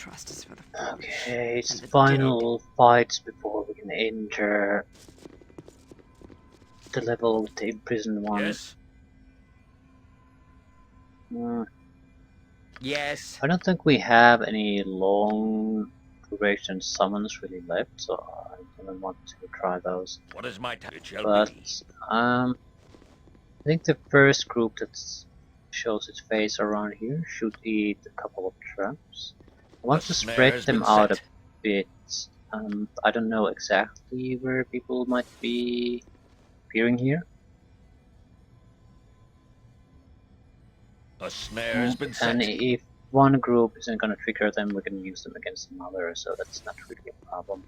trust is for the foolish. Okay, it's and the final fights before we can enter the level with the imprisoned one. Yes? Yes. I don't think we have any long duration summons really left, so I don't want to try those. What is my time? It shall But be. I think the first group that shows its face around here should eat a couple of traps. I want to spread them out a bit. I don't know exactly where people might be appearing here. A snare has been set. And if one group isn't gonna trigger them, we can use them against another, so that's not really a problem.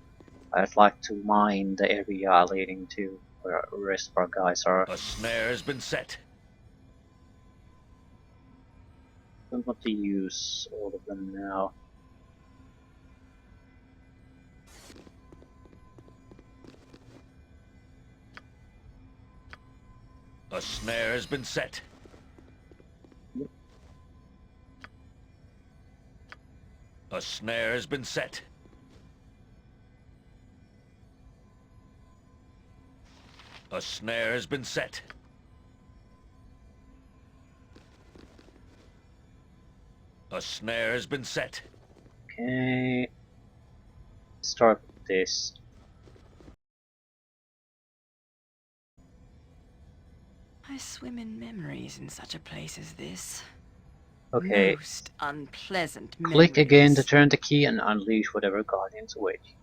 I'd like to mine the area leading to where the rest of our guys are. A snare has been set. I don't want to use all of them now. A snare has been set. A snare has been set. A snare has been set. A snare has been set. Okay. Start with this. I swim in memories in such a place as this. Okay. Most unpleasant Click again to memories. turn the key and unleash whatever guardians await you.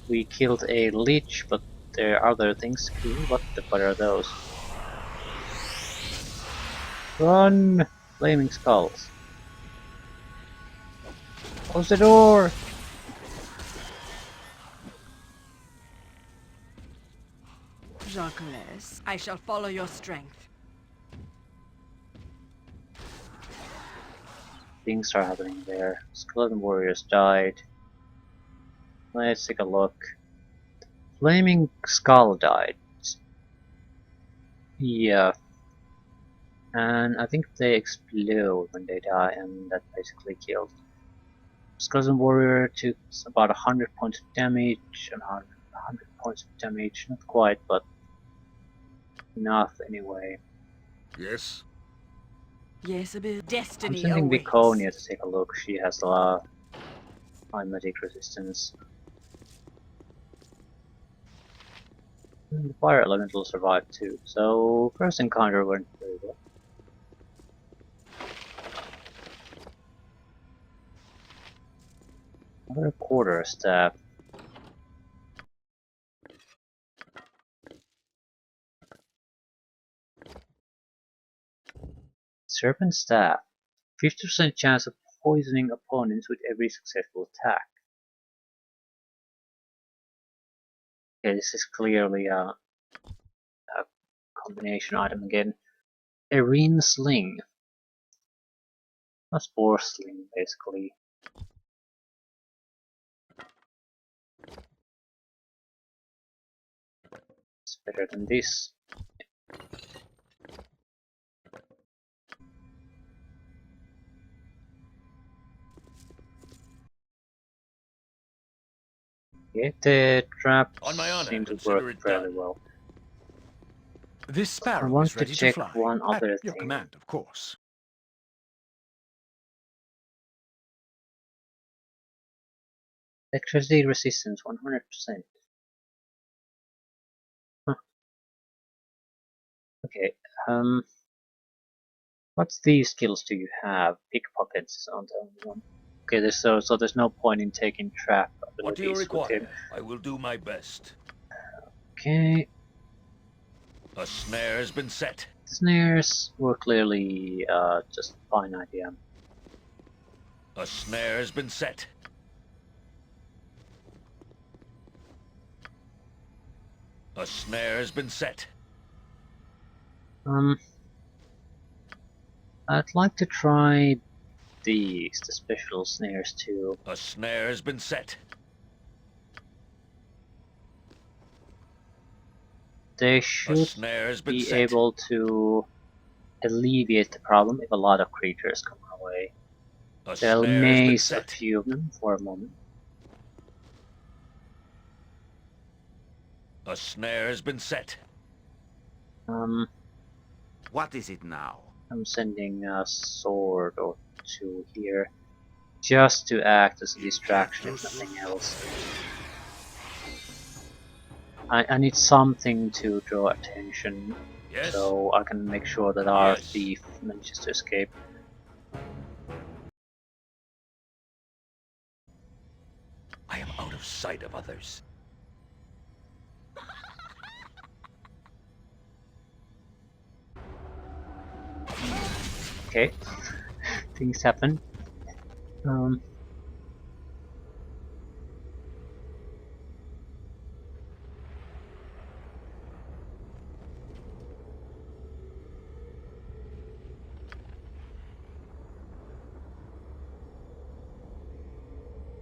We killed a lich, but there are other things too. What the fuck are those? Run! Flaming skulls. Close the door! Jacques, I shall follow your strength. Things are happening there. Skeleton warriors died. Let's take a look. Flaming skull died. Yeah. And I think they explode when they die, and that basically killed. Skeleton warrior took about 100 points of damage, and 100 points of damage. Not quite, but enough anyway. Yes. Yes, a bit. Destiny I'm sending awaits. Viconia to take a look. She has a high magic resistance. And the fire element will survive too. So first encounter went very well. Another quarter staff. Serpent staff. 50% chance of poisoning opponents with every successful attack. Okay, this is clearly a combination item again. Arene sling. A spore sling, basically. It's better than this. Okay, the trap seems to work fairly well. This sparrow I want is ready to check fly. one other At your thing. command, of course. Electricity resistance 100%. Huh. Okay, what these skills do you have? Pickpockets is on the only one. Okay, so there's no point in taking trap What do you abilities with him. require? I will do my best. Okay, A snare has been set. the snares were clearly just a fine idea. A snare has been set. A snare has been set. I'd like to try these, the special snares too. A snare has been set. they A should snare has been be set. able to alleviate the problem if a lot of creatures come our way. A So I'll snare has been maze a set. few of them for a moment. A snare has been set. What is it now? I'm sending a sword or two here, just to act as a distraction if nothing else. I need something to draw attention, Yes. so I can make sure that our Yes. thief manages to escape. I am out of sight of others. Okay, things happen.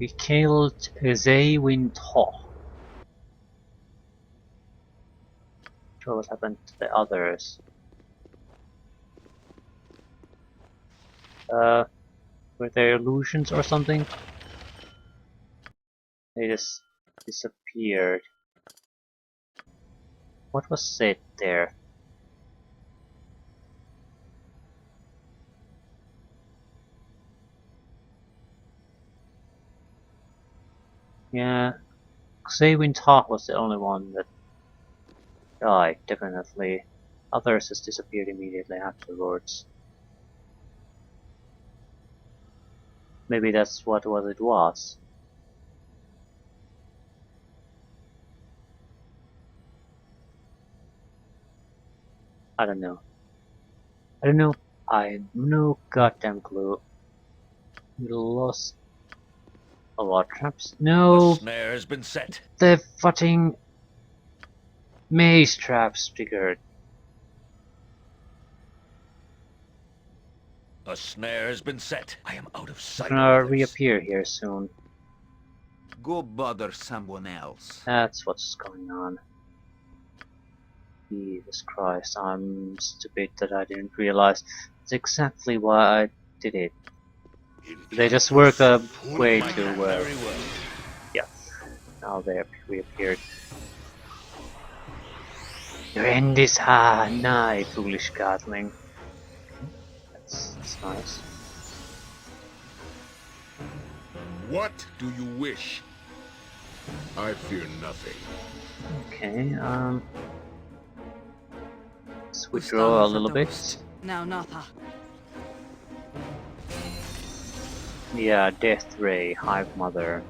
We killed Zaywin Ho. Sure what happened to the others. Were they illusions or something? They just disappeared. What was said there? Yeah, Zaywin Ha was the only one that died, definitely. Others just disappeared immediately afterwards. Maybe that's what it was. I don't know. I don't know. I have no goddamn clue. We lost a lot of traps. A No, snare has been set. the fucking maze traps triggered. A snare has been set. I am out of They're sight of gonna others. reappear here soon. Go bother someone else. That's what's going on. Jesus Christ, I'm stupid that I didn't realize. That's exactly why I did it. They just work a way My to, cat very well. yeah, now they reappeared. Your end is nigh, foolish godling. That's nice. What do you wish? I fear nothing. Okay, let's withdraw a little bit. Now Natha. Yeah, Death Ray, Hive Mother.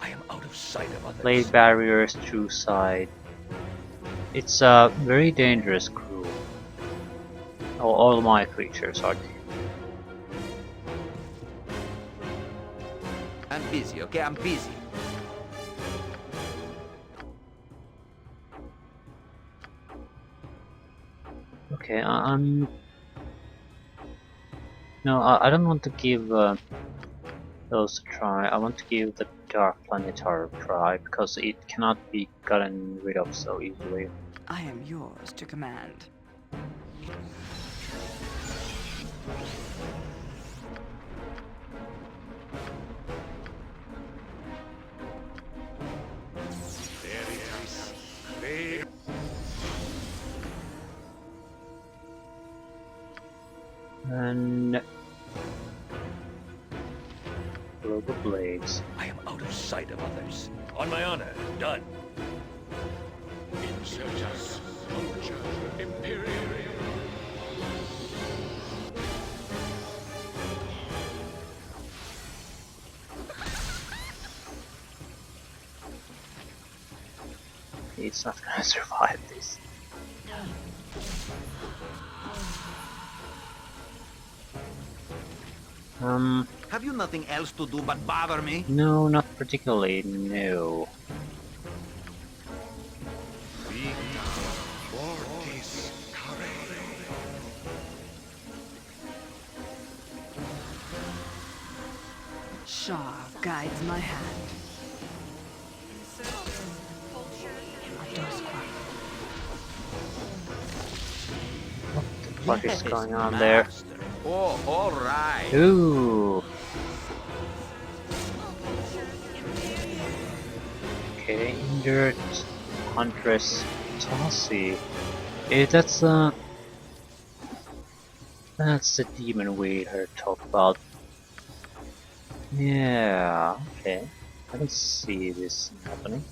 I am out of sight of others. Blade barriers, true side. It's a very dangerous crew. Oh, all my creatures are dead. I'm busy, okay? I'm busy. Okay, I'm... No, I don't want to give those a try. I want to give the Dark Planetar a try, because it cannot be gotten rid of so easily. I am yours to command. And... Global Blades. I am out of sight of others. On my honor, done. Insurgents, Imperium. It's not gonna survive this. Have you nothing else to do but bother me? No, not particularly, no. Fortis Care. Shah guides my hand. fuck is going on there? master. Oh, all right. Ooh. Okay, injured Huntress Tossie. That's the demon we heard talk about. Yeah, okay. I can see this happening.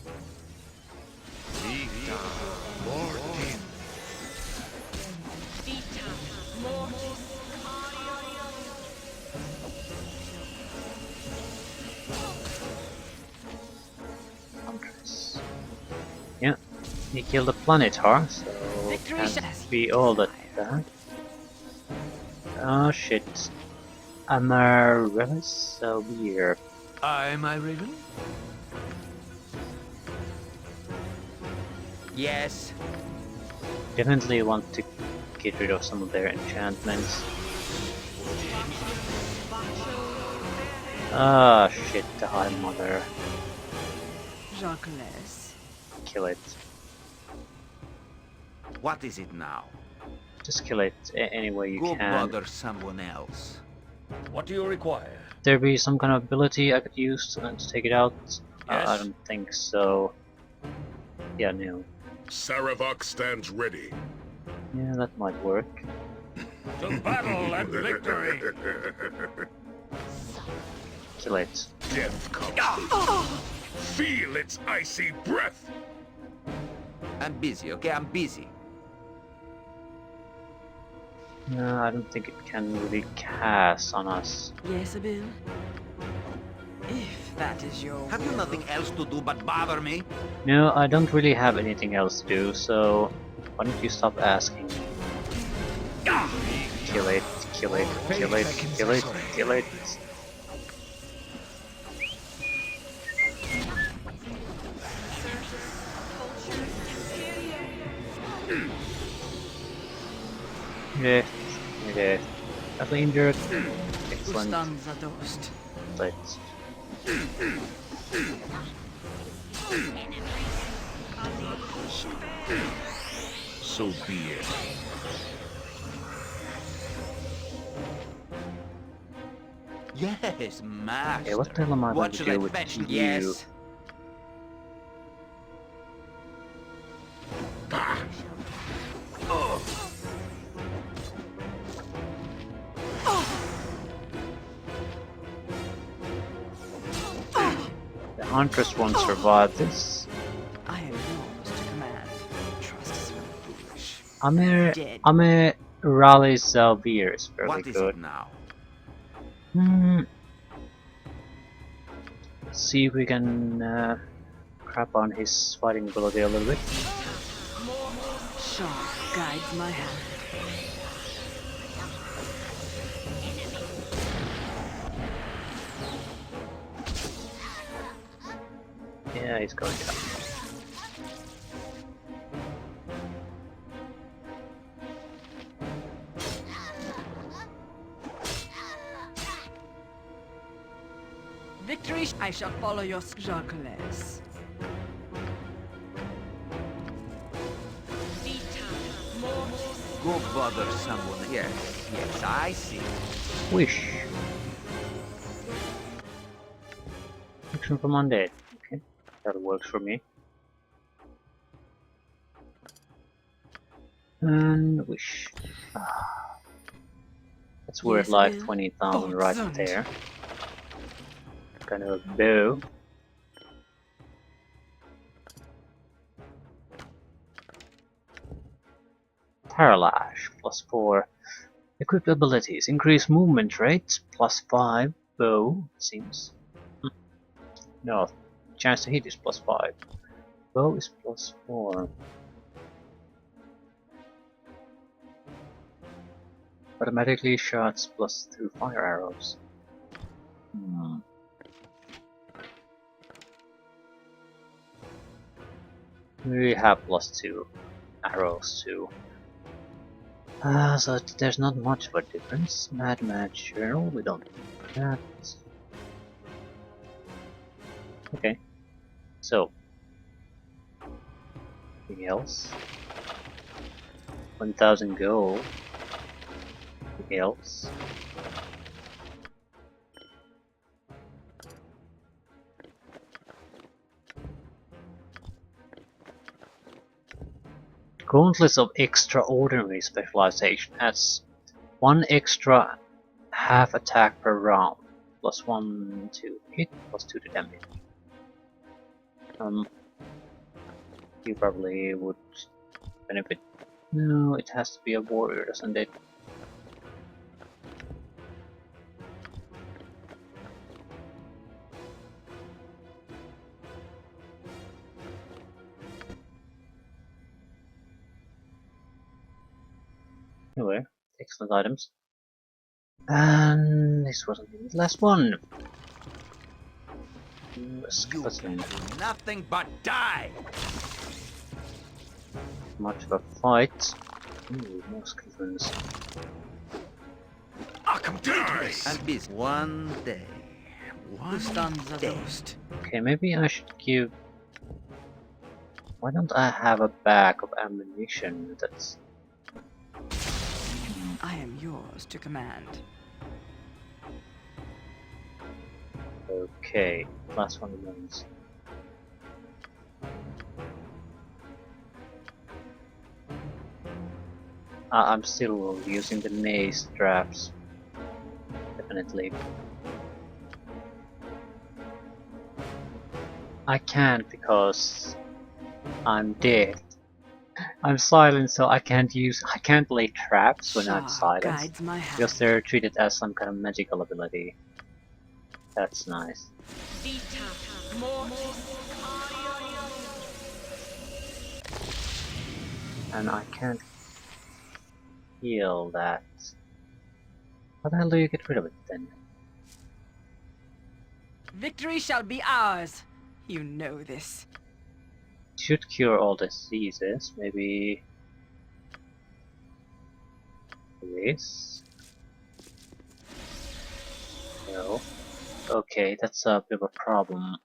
Huntress. Yeah, he killed a Planetar, so can't be all that bad. Oh shit. Amaryllis, so weird. Am I ready? Yes. Definitely want to get rid of some of their enchantments. Ah shit, the High Mother. Jacques. Kill it. What is it now? Just kill it any way you Go can. bother someone else. What do you require? There be some kind of ability I could use to take it out? I Yes. don't think so. Yeah, no. Saravok stands ready. Yeah, that might work. To battle and victory! Kill it. Death comes. Feel its icy breath. I'm busy, okay? I'm busy. No, I don't think it can really cast on us. Yes, Abil? If that is your Have you will. nothing else to do but bother me? No, I don't really have anything else to do, so why don't you stop asking me? Kill it, kill it, kill it, kill it, kill it. Yeah, yeah. Badly injured. Excellent. Ustan Zadost. Let's So be it. Yes, master. Okay, what the hell am I going What to should do I with fetch? you? Yes. The Huntress won't survive this. I am yours to command. Trust is very foolish. Dead. Rally Zalbir is fairly What is good. it now? Let's see if we can crap on his fighting ability a little bit. Shaw guides my hand. Yeah, he's going down. Victory! I shall follow your Jacques. Go bother someone. Yes, yes, I see. Wish. Action from undead. Okay, that works for me. And wish. That's worth Yes, like Bill. 20,000 right Baldur. there. Kind of a bow. Parallash, +4. Equipped abilities, increase movement rate, +5. Bow, seems. No, chance to hit is +5. Bow is +4. Automatically shots +2 fire arrows. We have +2 arrows too. So there's not much of a difference. Mad Journal, we don't need that. Okay, so anything else? 1,000 gold. anything else. Gauntlets of Extraordinary Specialization adds 1 extra half attack per round, plus 1 to hit, plus 2 to damage. You probably would benefit. No, it has to be a warrior, doesn't it? Anyway, excellent items. And this wasn't the last one. You can do nothing but die. Much of a fight. Ooh, more skeletons. Arkham dies. And this one day. Who stuns a day. ghost? Okay, maybe I should give. Why don't I have a bag of ammunition that's. I am yours to command. Okay, last one remains. I'm still using the mace straps. Definitely. I can't because I'm dead. I'm silent, so I can't lay traps when I'm Shah silent. guides my hand. Because they're treated as some kind of magical ability. That's nice. And I can't heal that. How the hell do you get rid of it then? Victory shall be ours. You know this. Should cure all diseases, maybe this? No. Okay, that's a bit of a problem.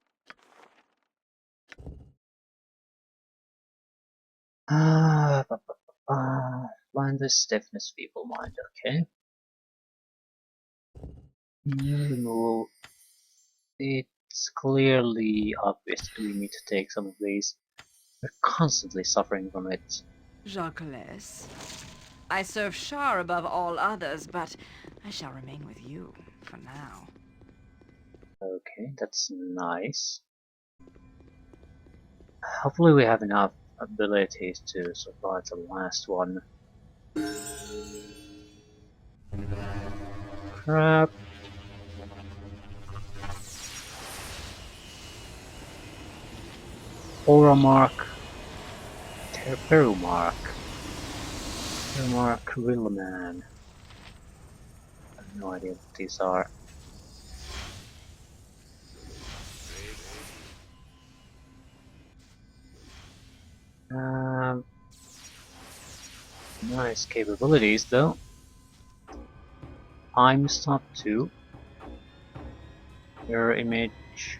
Blind the stiffness, feeble mind, okay. Remove. It's clearly obvious that we need to take some of these. We're constantly suffering from it. Jacques, I serve Shar above all others, but I shall remain with you for now. Okay, that's nice. Hopefully we have enough abilities to survive the last one. Crap. Aura mark. Perumark. Perumark Rillaman. I have no idea what these are. Nice capabilities though. Time stop 2. Mirror image.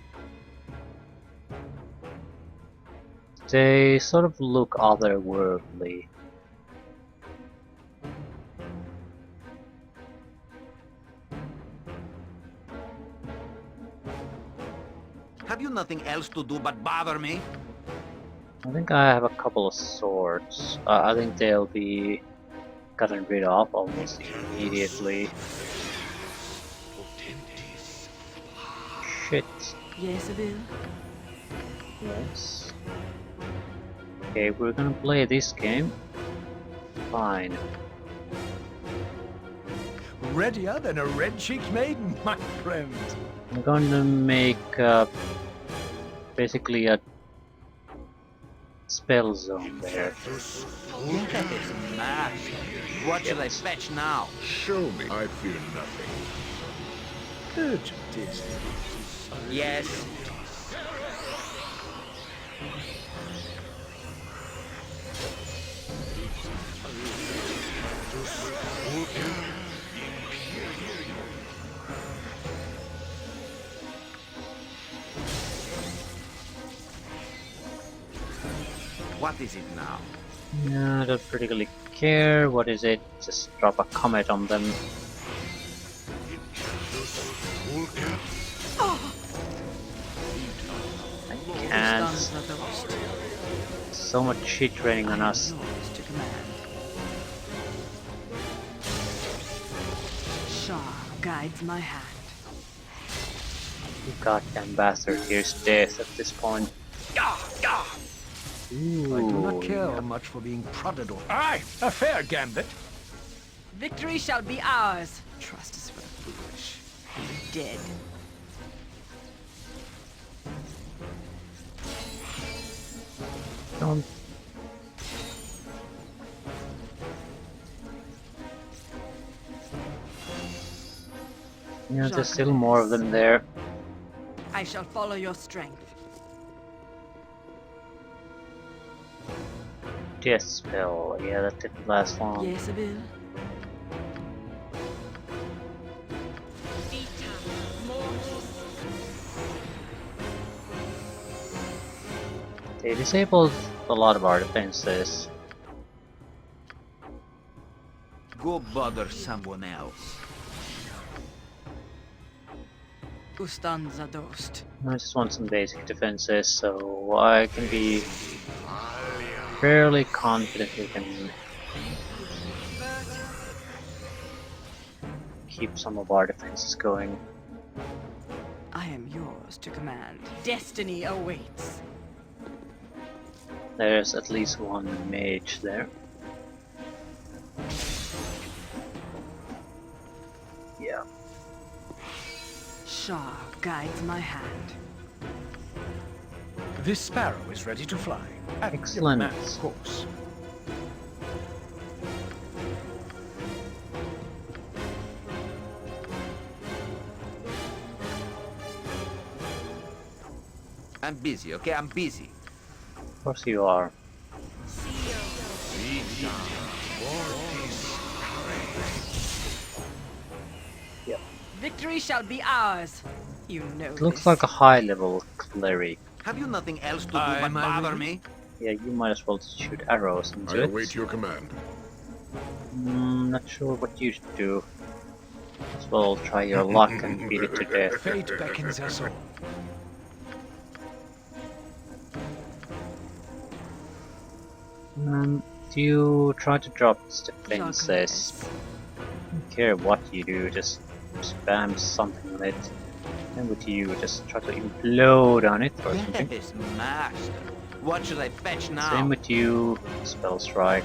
They sort of look otherworldly. Have you nothing else to do but bother me? I think I have a couple of swords. I think they'll be gotten rid of almost immediately. Shit. Yes, Bill? Yes. Okay, we're gonna play this game. Fine. Readier than a red-cheeked maiden, my friend. I'm gonna make basically a spell zone there. Yes, man. What should I fetch now? Show me. I fear nothing. Urgent is it? Yes. What is it now? Yeah, I don't particularly care. What is it? Just drop a comet on them. I can't. Ustan's the host. So much shit raining on I am us. yours to command. Shah guides my hand. You goddamn bastard, here's death at this point. Ooh, I do not care much for being prodded on. Aye, a fair gambit. Victory shall be ours. Trust is for the foolish. You're dead. Don't. Yeah, there's still more of them there. I shall follow your strength. Death spell. Yeah, that didn't last long. Yes, Abil. They disabled a lot of our defenses. Go bother someone else. Ustan Zadost. I just want some basic defenses, so I can be fairly confident we can keep some of our defenses going. I am yours to command. Destiny awaits. There's at least one mage there. Yeah. Shah guides my hand. This sparrow is ready to fly. At your Excellent. command, of course. I'm busy, okay? I'm busy. Of course you are. Victory shall be ours. You know It looks this. like a high level cleric. Have you nothing else to do Aye, but my bother lord. me? Yeah, you might as well shoot arrows I into it. await your command. Not sure what you should do. As well try your luck and beat it to death. Fate beckons us all. Do you try to drop its Your defenses? goodness. Don't care what you do, just spam something on it. And with you, just try to implode on it or something. Yes, master. What should I fetch now? Same with you, spell strike.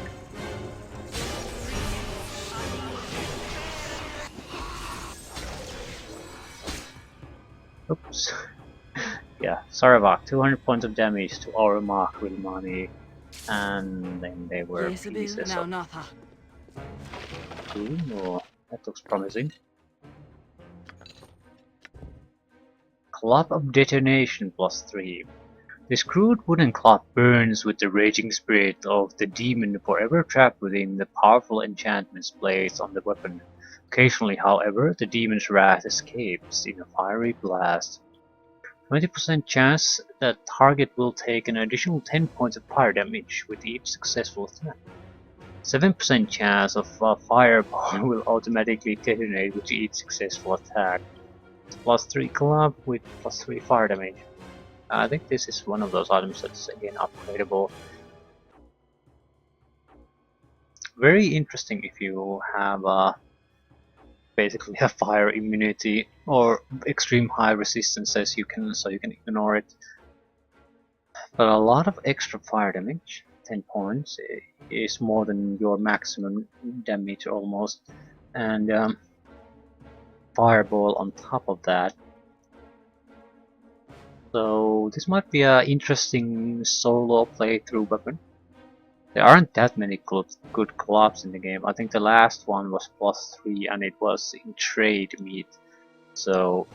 Oops. Yeah, Saravak, 200 points of damage to our mark with money. And then they were Yes, Abil. pieces Now of Natha. Ooh, that looks promising. Club of Detonation +3. This crude wooden club burns with the raging spirit of the demon forever trapped within the powerful enchantments placed on the weapon. Occasionally, however, the demon's wrath escapes in a fiery blast. 20% chance that target will take an additional 10 points of fire damage with each successful attack. 7% chance of a fireball will automatically detonate with each successful attack. +3 club with +3 fire damage. I think this is one of those items that's again upgradable. Very interesting if you have basically a fire immunity or extreme high resistances, so you can ignore it. But a lot of extra fire damage, 10 points, is more than your maximum damage almost, and fireball on top of that. So this might be an interesting solo playthrough weapon. There aren't that many good clubs in the game. I think the last one was +3 and it was in trade meat. So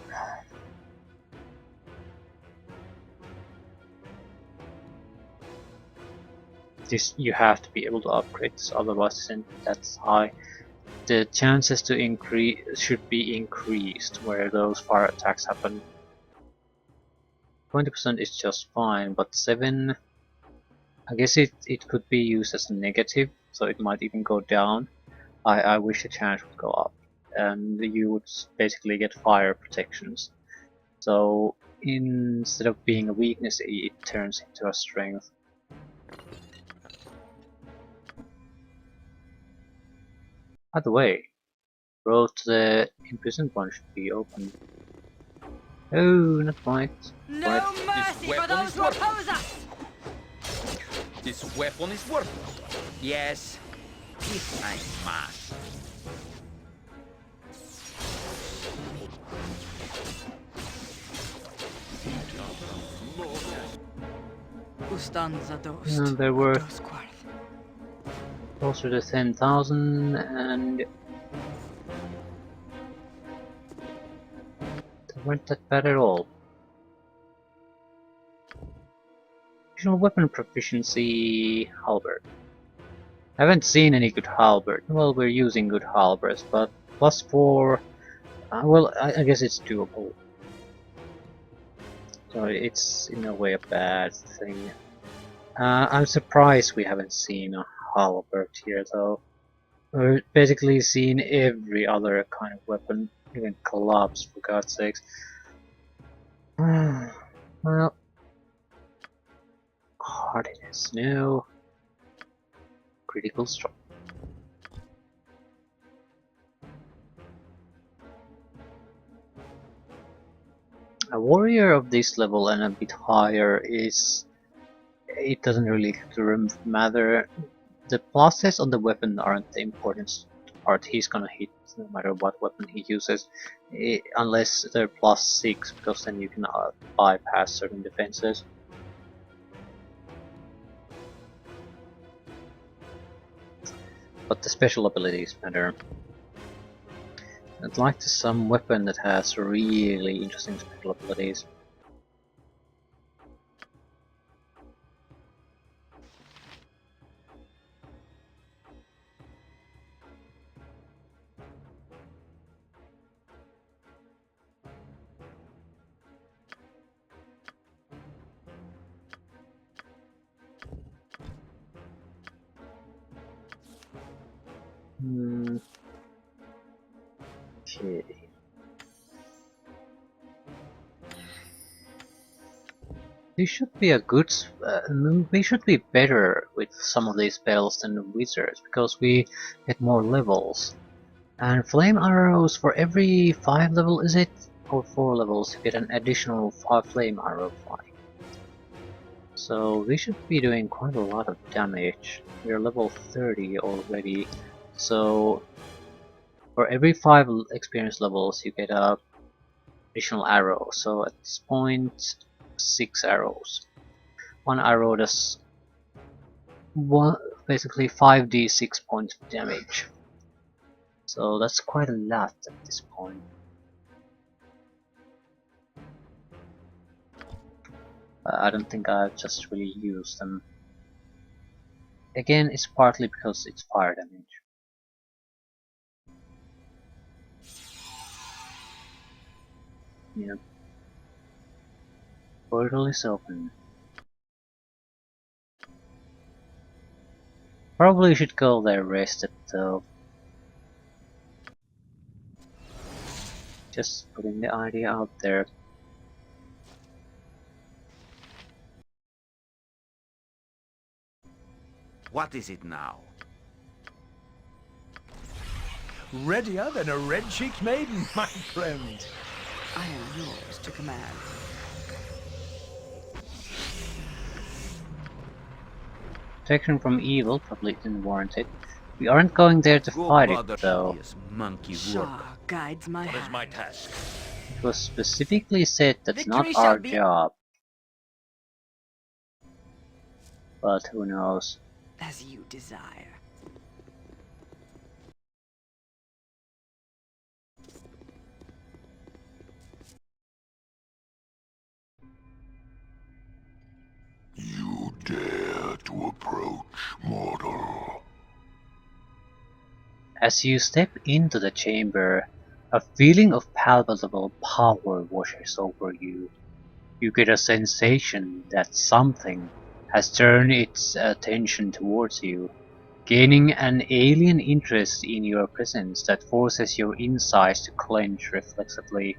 this, you have to be able to upgrade this, otherwise since that's high. The chances to increase should be increased where those fire attacks happen. 20% is just fine, but 7, I guess it could be used as a negative so it might even go down. I wish the chance would go up, and you would basically get fire protections. So instead of being a weakness, it turns into a strength. By the way, road to the imprisoned one should be open. Oh, not quite. No mercy for those who oppose us! This weapon is worthless. Yes, if I must. Ustanza dost. There were Dos quarth. closer to 10,000, and they weren't that bad at all. Additional weapon proficiency, halberd. I haven't seen any good halberd. Well, we're using good halberds, but +4. Well, I guess it's doable. So it's in a way a bad thing. I'm surprised we haven't seen a halberd here, though. We've basically seen every other kind of weapon, even clubs, for God's sakes. Well, hardiness, no. Critical strike. A warrior of this level and a bit higher is... it doesn't really matter. The pluses on the weapon aren't the important part. He's gonna hit no matter what weapon he uses, unless they're +6, because then you can bypass certain defenses. But the special abilities matter. I'd like some weapon that has really interesting special abilities. Okay. We should be a good. We should be better with some of these spells than the wizards, because we get more levels. And flame arrows, for every 5 level, is it? Or 4 levels, you get an additional 5 flame arrow flying. So we should be doing quite a lot of damage. We're level 30 already, so for every 5 experience levels you get a additional arrow. So at this point, 6 arrows. One arrow does basically 5d6 points of damage. So that's quite a lot at this point. I don't think I've just really used them. Again, it's partly because it's fire damage. Yeah. Portal is open. Probably should go there rested though. Just putting the idea out there. What is it now? Readier than a red-cheeked maiden, my friend. I am yours to command. Protection from evil probably didn't warrant it. We aren't going there to fight it though. Monkey Shah guides my What is hand. my task? It was specifically said that's not Victory shall our be- job. But who knows? As you desire. You dare to approach, mortal. As you step into the chamber, a feeling of palpable power washes over you. You get a sensation that something has turned its attention towards you. gaining an alien interest in your presence that forces your insides to clench reflexively.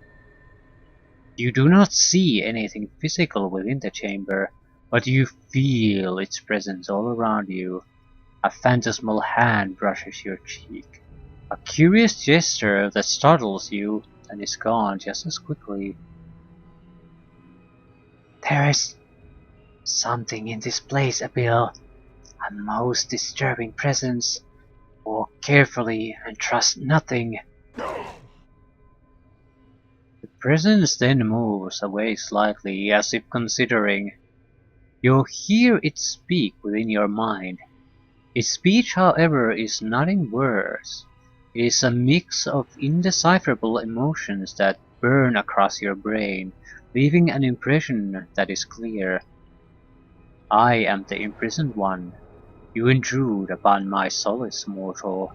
You do not see anything physical within the chamber, but you feel its presence all around you. A phantasmal hand brushes your cheek. A curious gesture that startles you and is gone just as quickly. There is something in this place, Abil. A most disturbing presence. Walk carefully and trust nothing. The presence then moves away slightly, as if considering. You hear it speak within your mind. Its speech, however, is not in words. It is a mix of indecipherable emotions that burn across your brain, leaving an impression that is clear. I am the imprisoned one. You intrude upon my solace, mortal.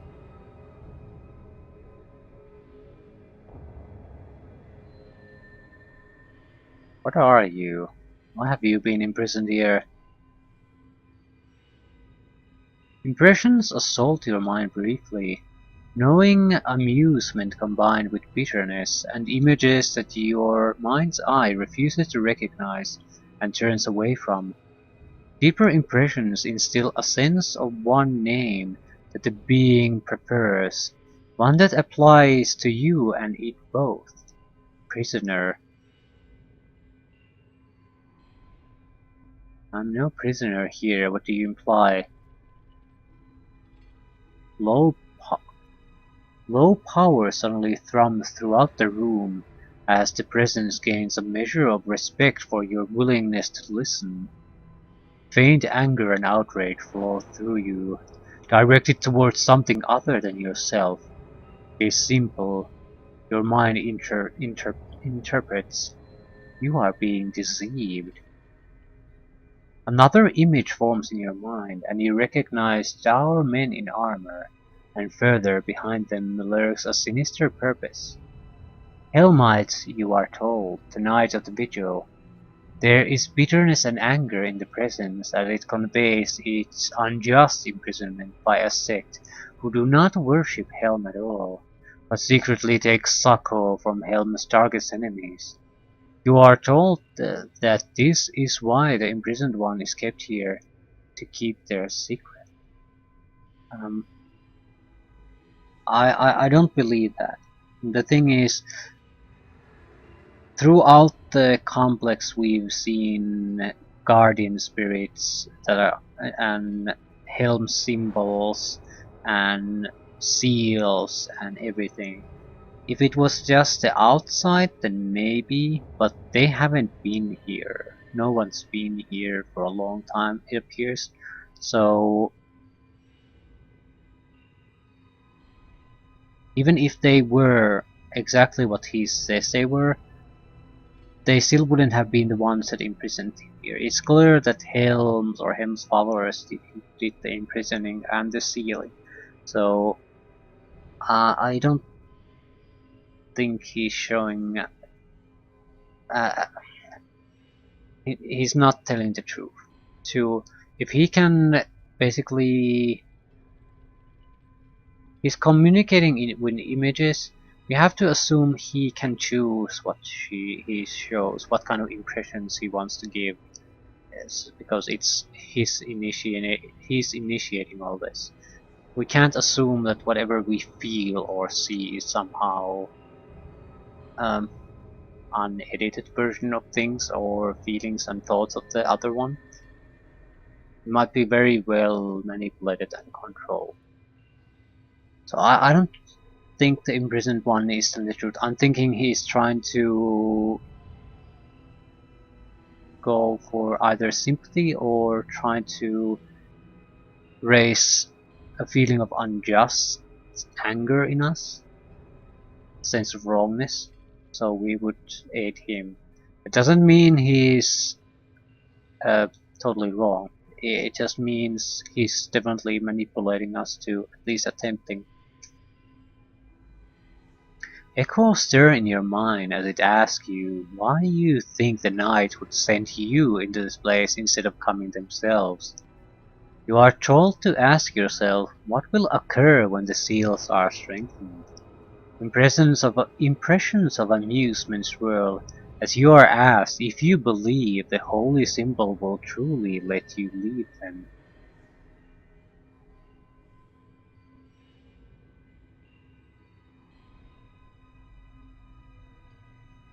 What are you? Why have you been imprisoned here? Impressions assault your mind briefly. Knowing amusement combined with bitterness, and images that your mind's eye refuses to recognize and turns away from. Deeper impressions instill a sense of one name that the being prefers, one that applies to you and it both. Prisoner. I'm no prisoner here, what do you imply? Low, po low power suddenly thrums throughout the room as the presence gains a measure of respect for your willingness to listen. Faint anger and outrage flow through you, directed towards something other than yourself. It is simple. Your mind interprets. You are being deceived. Another image forms in your mind, and you recognize dour men in armor, and further behind them lurks a sinister purpose. Helmites, you are told, the night of the vigil. There is bitterness and anger in the presence as it conveys its unjust imprisonment by a sect who do not worship Helm at all, but secretly take succor from Helm's darkest enemies. You are told that this is why the imprisoned one is kept here, to keep their secret. Um, I don't believe that. The thing is, throughout the complex we've seen guardian spirits that are and helm symbols and seals and everything. If it was just the outside, then maybe, but they haven't been here. No one's been here for a long time, it appears. So even if they were exactly what he says they were, they still wouldn't have been the ones that imprisoned him here. It's clear that Helms or Helm's followers did the imprisoning and the sealing. So I don't think he's showing. He's not telling the truth. If he can basically, he's communicating with images. We have to assume he can choose what he shows, what kind of impressions he wants to give. Yes, because it's he's initiating all this. We can't assume that whatever we feel or see is somehow unedited version of things or feelings and thoughts of the other one. It might be very well manipulated and controlled. So I don't think the imprisoned one is telling the truth. I'm thinking he's trying to go for either sympathy or trying to raise a feeling of unjust anger in us, sense of wrongness, so we would aid him. It doesn't mean he's totally wrong. It just means he's definitely manipulating us to at least attempting. Echoes stir in your mind as it asks you why you think the knights would send you into this place instead of coming themselves. You are told to ask yourself what will occur when the seals are strengthened. Impressions of amusement swirl as you are asked if you believe the holy symbol will truly let you lead them.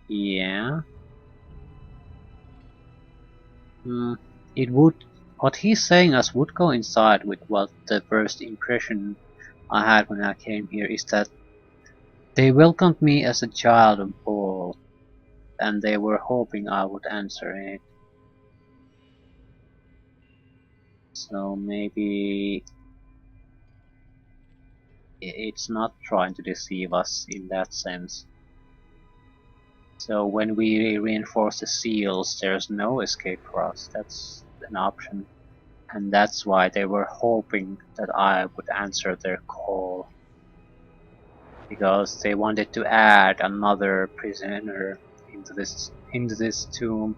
Yeah. It would. What he's saying us would coincide with what the first impression I had when I came here is that they welcomed me as a child on Paul, and they were hoping I would answer it. So maybe it's not trying to deceive us in that sense. So when we reinforce the seals, there's no escape for us. That's an option. And that's why they were hoping that I would answer their call. Because they wanted to add another prisoner into this tomb.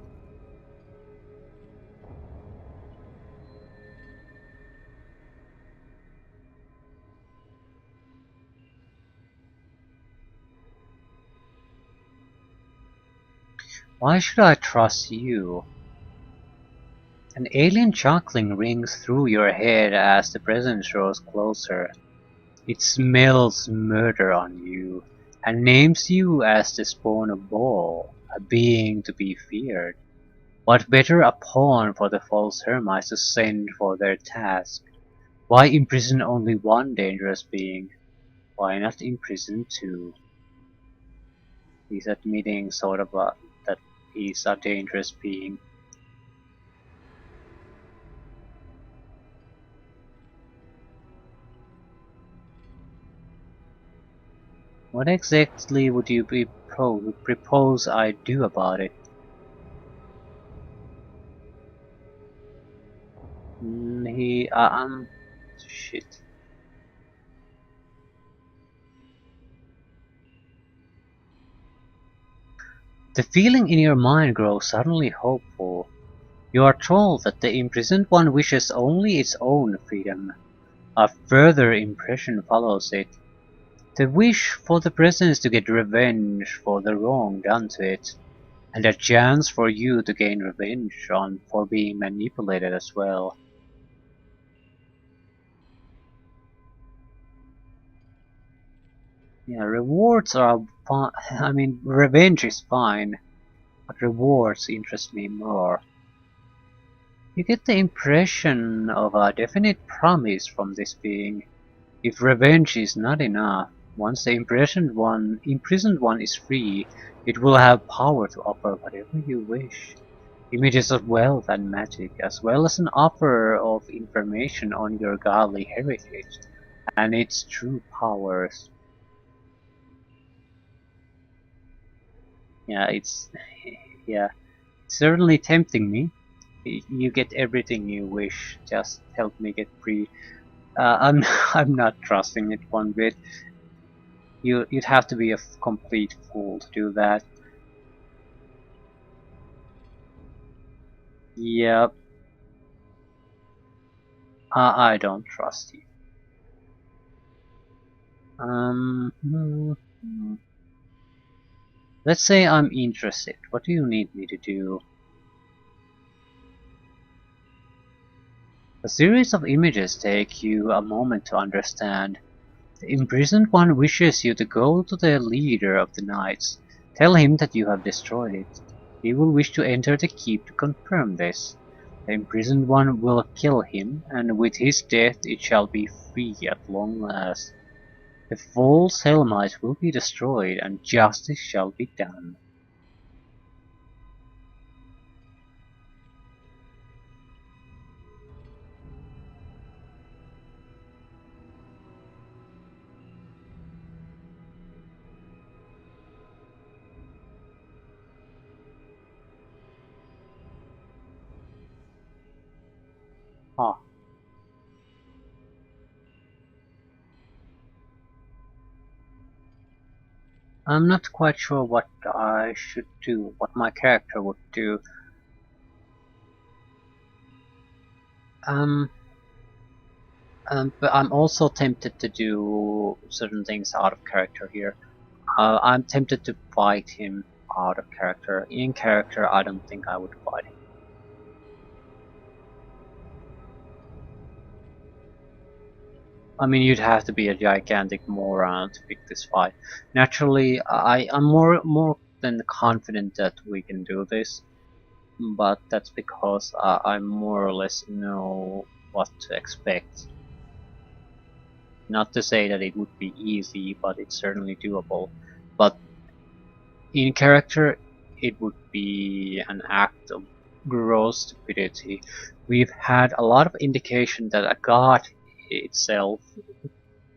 Why should I trust you? An alien chuckling rings through your head as the presence draws closer. It smells murder on you, and names you as the spawn of Baal, a being to be feared. What better a pawn for the false hermits to send for their task? Why imprison only one dangerous being? Why not imprison two? He's admitting that he's a dangerous being. What exactly would you propose I do about it? Shit. The feeling in your mind grows suddenly hopeful. You are told that the imprisoned one wishes only its own freedom. A further impression follows it. The wish for the presence to get revenge for the wrong done to it, and a chance for you to gain revenge for being manipulated as well. Yeah, rewards are fine. I mean, revenge is fine, but rewards interest me more. You get the impression of a definite promise from this being. If revenge is not enough, once the imprisoned one is free, it will have power to offer whatever you wish. Images of wealth and magic, as well as an offer of information on your godly heritage and its true powers. Yeah, yeah, it's certainly tempting me. You get everything you wish. Just help me get free. I'm I'm not trusting it one bit. You'd have to be a complete fool to do that. Yep. I don't trust you. Let's say I'm interested. What do you need me to do? A series of images take you a moment to understand. The imprisoned one wishes you to go to the leader of the knights. Tell him that you have destroyed it. He will wish to enter the keep to confirm this. The imprisoned one will kill him, and with his death it shall be free at long last. The false Helmites will be destroyed, and justice shall be done. Huh. I'm not quite sure what I should do, what my character would do. Um, But I'm also tempted to do certain things out of character here. I'm tempted to fight him out of character. In character, I don't think I would fight him. I mean, you'd have to be a gigantic moron to pick this fight. Naturally, I'm more than confident that we can do this, but that's because I more or less know what to expect. Not to say that it would be easy, but it's certainly doable. But in character, it would be an act of gross stupidity. We've had a lot of indication that a god itself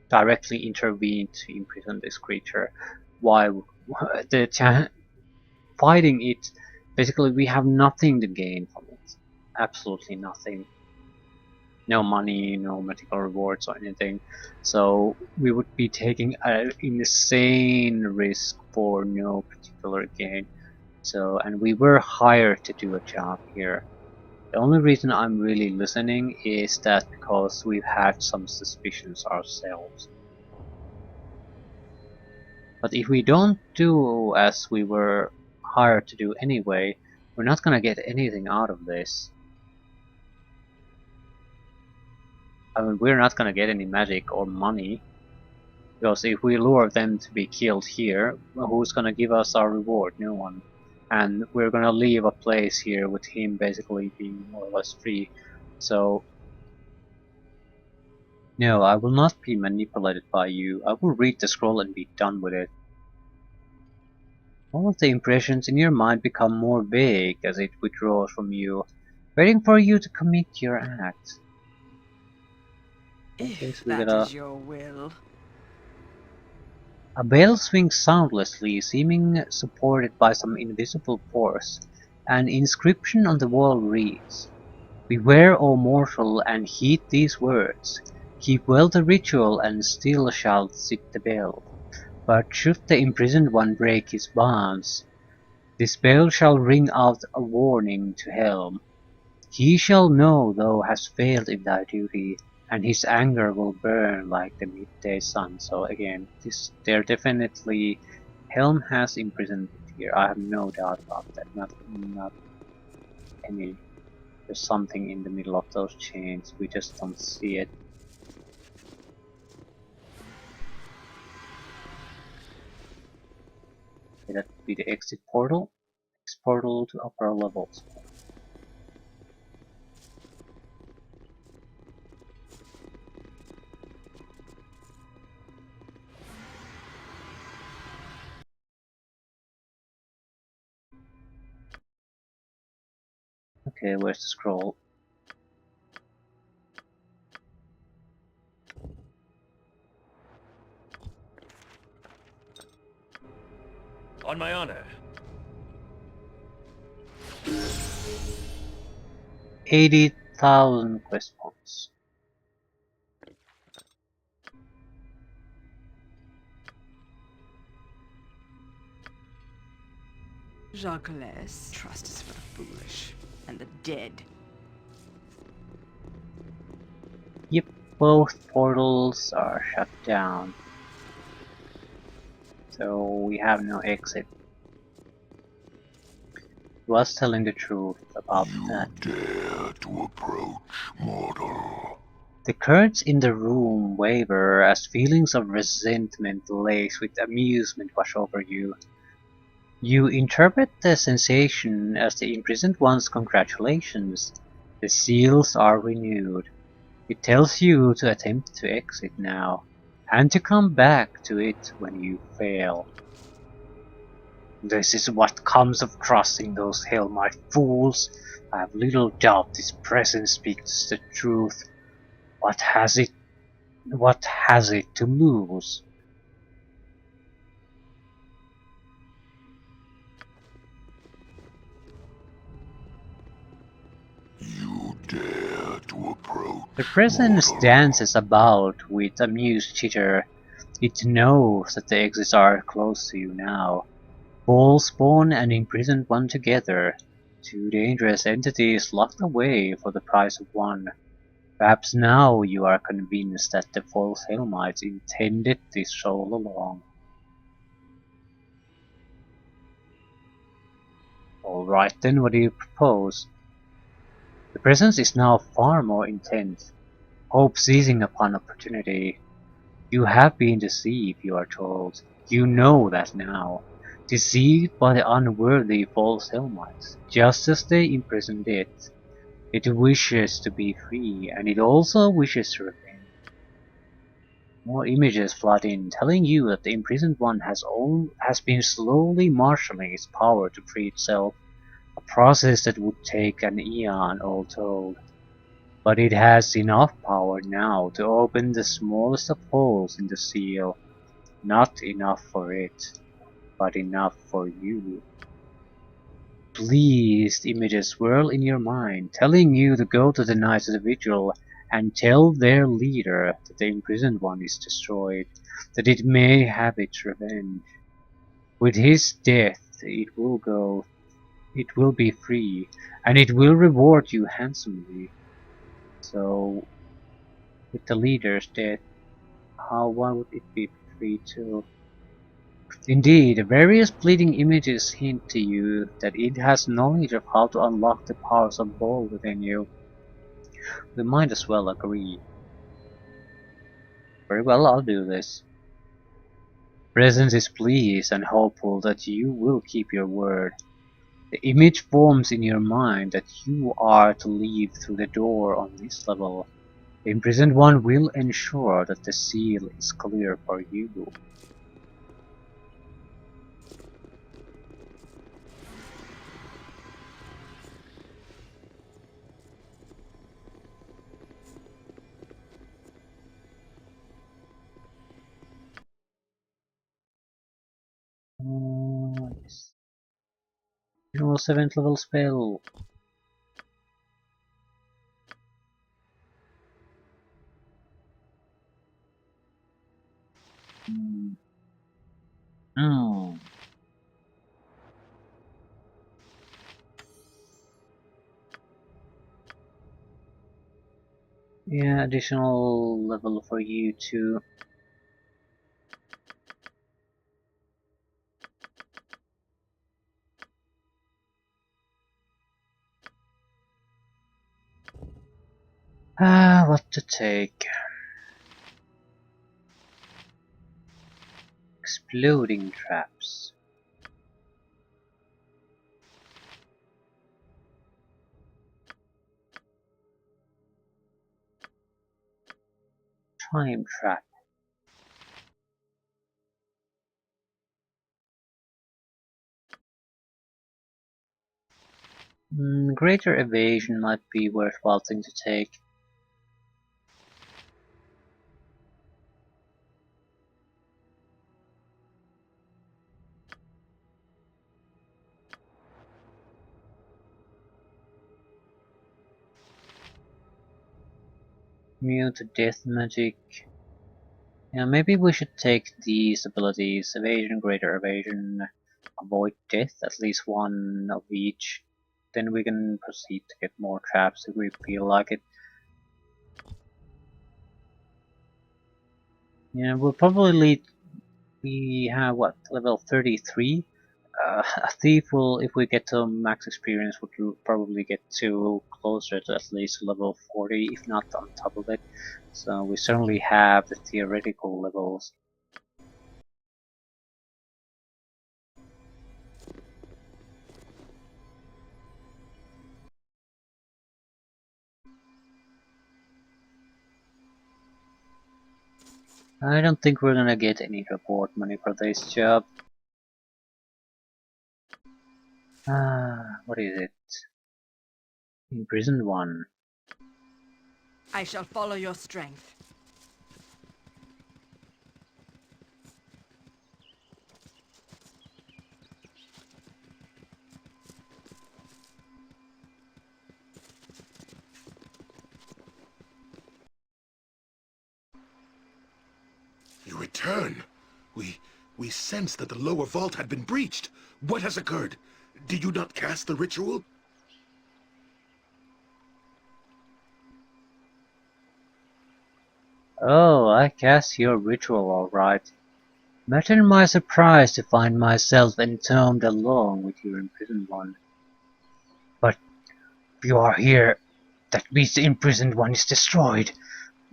directly intervened to imprison this creature. Why fighting it, basically we have nothing to gain from it. Absolutely nothing. No money, no material rewards or anything. So we would be taking an insane risk for no particular gain. So, and we were hired to do a job here. The only reason I'm really listening is that because we've had some suspicions ourselves. But if we don't do as we were hired to do anyway, we're not gonna get anything out of this. I mean, we're not gonna get any magic or money. Because if we lure them to be killed here, who's gonna give us our reward? No one. And we're gonna leave a place here with him basically being more or less free. So, no, I will not be manipulated by you. I will read the scroll and be done with it. All of the impressions in your mind become more vague as it withdraws from you, waiting for you to commit your act. Okay, so we That got is your will. a bell swings soundlessly, seeming supported by some invisible force. An inscription on the wall reads, "Beware, O mortal, and heed these words. Keep well the ritual, and still shall sit the bell. But should the imprisoned one break his bonds, this bell shall ring out a warning to Helm. He shall know thou hast failed in thy duty, and his anger will burn like the midday sun." So again, they're definitely Helm has imprisoned it here. I have no doubt about that. Not any. There's something in the middle of those chains. We just don't see it. Okay, that would be the exit portal. Next portal to upper levels. Okay, where's the scroll? On my honor. 80,000 quest points. Jacques, trust is for the foolish and the dead. Yep, both portals are shut down. So we have no exit. He was telling the truth about that. Dare to approach, mortal. The currents in the room waver as feelings of resentment laced with amusement wash over you. You interpret the sensation as the imprisoned one's congratulations. The seals are renewed. It tells you to attempt to exit now, and to come back to it when you fail. This is what comes of trusting those Hellmite fools. I have little doubt this presence speaks the truth. What has it to lose? You dare to approach. The presence mortal. dances about with amused chitter. It knows that the exits are close to you now. Ball spawn and imprisoned one together. Two dangerous entities locked away for the price of one. Perhaps now you are convinced that the false Helmites intended this all along. Alright then, what do you propose? The presence is now far more intense. Hope seizing upon opportunity. You have been deceived, you are told. You know that now. Deceived by the unworthy false Helmites, just as they imprisoned it. It wishes to be free, and it also wishes revenge. More images flood in, telling you that the imprisoned one has been slowly marshalling its power to free itself, a process that would take an eon all told. But it has enough power now to open the smallest of holes in the seal. Not enough for it, but enough for you. Pleased images swirl in your mind, telling you to go to the night's vigil and tell their leader that the imprisoned one is destroyed, that it may have its revenge. With his death it will be free, and it will reward you handsomely. So, with the leader's death, why would it be free too? Indeed, various pleading images hint to you that it has knowledge of how to unlock the powers of Baal within you. We might as well agree. Very well, I'll do this. Presence is pleased and hopeful that you will keep your word. The image forms in your mind that you are to leave through the door on this level. The imprisoned one will ensure that the seal is clear for you. Yes. General 7th level spell. Hmm. Hmm. Yeah, additional level for you too. What to take? Exploding traps. Time trap. Greater evasion might be a worthwhile thing to take. Immune to death magic. Yeah, maybe we should take these abilities. Evasion, greater evasion, avoid death, at least one of each. Then we can proceed to get more traps if we feel like it. Yeah, we'll probably we have what, level 33? A thief will, if we get to max experience, would probably get to closer to at least level 40, if not on top of it. So we certainly have the theoretical levels. I don't think we're gonna get any reward money for this job. What is it? Imprisoned one. I shall follow your strength. You return. We sensed that the lower vault had been breached. What has occurred? Did you not cast the ritual? Oh, I guess your ritual alright. Imagine my surprise to find myself entombed along with your imprisoned one. But if you are here, that means the imprisoned one is destroyed.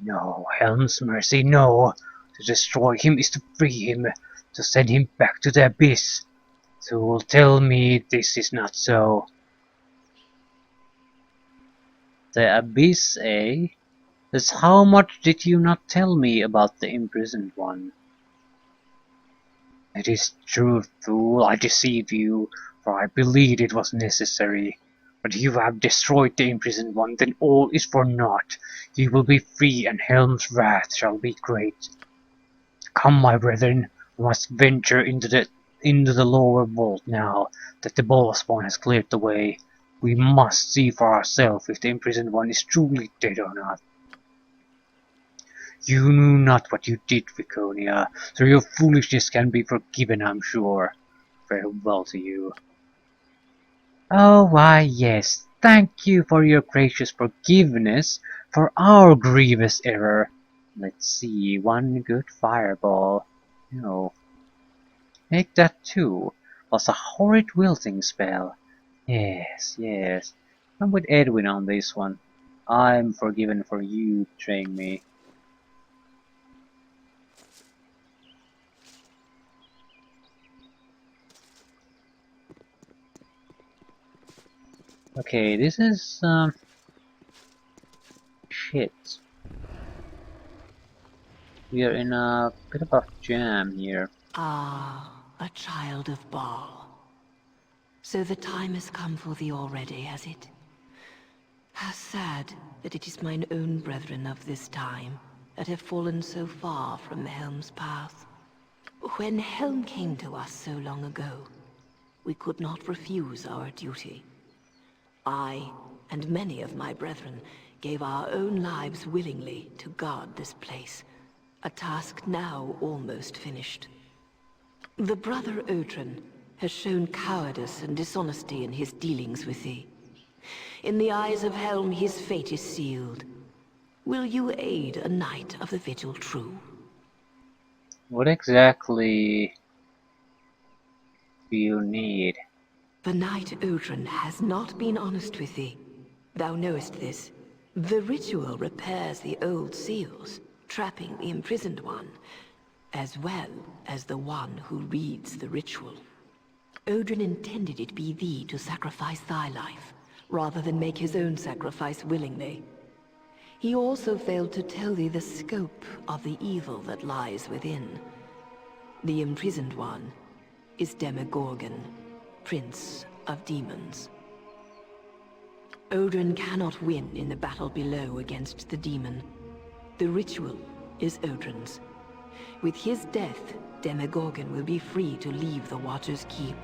No, Helm's mercy, no. To destroy him is to free him, to send him back to the abyss. So tell me this is not so. The abyss, eh? That's how much did you not tell me about the imprisoned one? It is true, fool, I deceive you, for I believed it was necessary. But you have destroyed the imprisoned one, then all is for naught. You will be free, and Helm's wrath shall be great. Come, my brethren, we must venture into the lower vault now that the ball spawn has cleared the way. We must see for ourselves if the imprisoned one is truly dead or not. You knew not what you did, Viconia, so your foolishness can be forgiven, I'm sure. Farewell to you. Oh, why, yes, thank you for your gracious forgiveness for our grievous error. Let's see, one good fireball. No. Take that too. Was a horrid wilting spell. Yes, yes. I'm with Edwin on this one. I'm forgiven for you betraying me. Okay, this is shit. We are in a bit of a jam here. Ah, a child of Baal. So the time has come for thee already, has it? How sad that it is mine own brethren of this time that have fallen so far from Helm's path. When Helm came to us so long ago, we could not refuse our duty. I, and many of my brethren, gave our own lives willingly to guard this place, a task now almost finished. The brother Odrin has shown cowardice and dishonesty in his dealings with thee. In the eyes of Helm, his fate is sealed. Will you aid a knight of the Vigil true? What exactly do you need? The knight Odrin has not been honest with thee. Thou knowest this. The ritual repairs the old seals, trapping the imprisoned one, as well as the one who reads the ritual. Odrin intended it be thee to sacrifice thy life, rather than make his own sacrifice willingly. He also failed to tell thee the scope of the evil that lies within. The imprisoned one is Demogorgon, Prince of Demons. Odrin cannot win in the battle below against the demon. The ritual is Odrin's. With his death, Demogorgon will be free to leave the Watcher's Keep.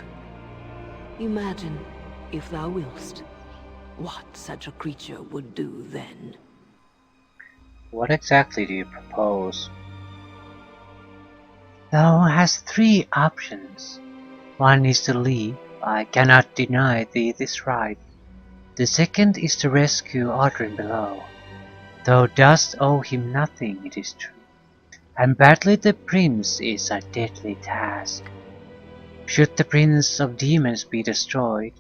Imagine, if thou willst, what such a creature would do then. What exactly do you propose? Thou hast three options. One is to leave. I cannot deny thee this right. The second is to rescue Odrin below. Thou dost owe him nothing, it is true. And battling the prince is a deadly task. Should the prince of demons be destroyed,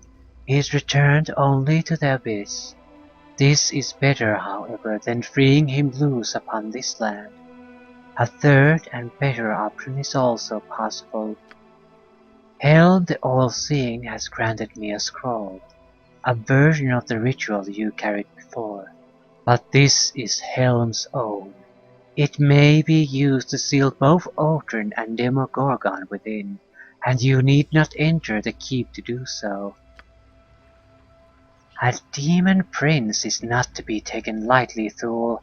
he is returned only to the abyss. This is better, however, than freeing him loose upon this land. A third and better option is also possible. Helm the All-Seeing has granted me a scroll, a version of the ritual you carried before, but this is Helm's own. It may be used to seal both Odrin and Demogorgon within, and you need not enter the keep to do so. A demon prince is not to be taken lightly, Thule.